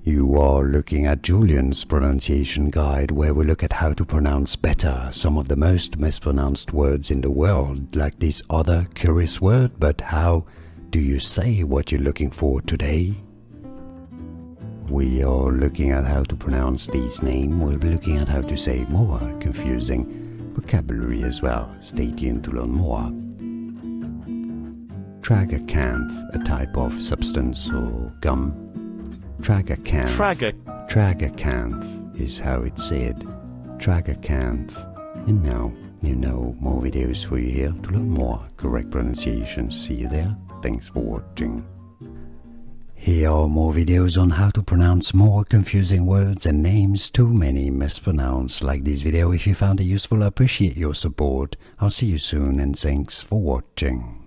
You are looking at Julian's pronunciation guide, where we look at how to pronounce better some of the most mispronounced words in the world, like this other curious word. But how do you say what you're looking for today? We are looking at how to pronounce these names. We'll be looking at how to say more confusing vocabulary as well. Stay tuned to learn more. Tragacanth, a type of substance or gum. Tragacanth. Tragacanth is how it's said. Tragacanth. And now you know more videos for you here to learn more correct pronunciation. See you there. Thanks for watching. Here are more videos on how to pronounce more confusing words and names too many mispronounced. Like this video if you found it useful. I appreciate your support. I'll see you soon and thanks for watching.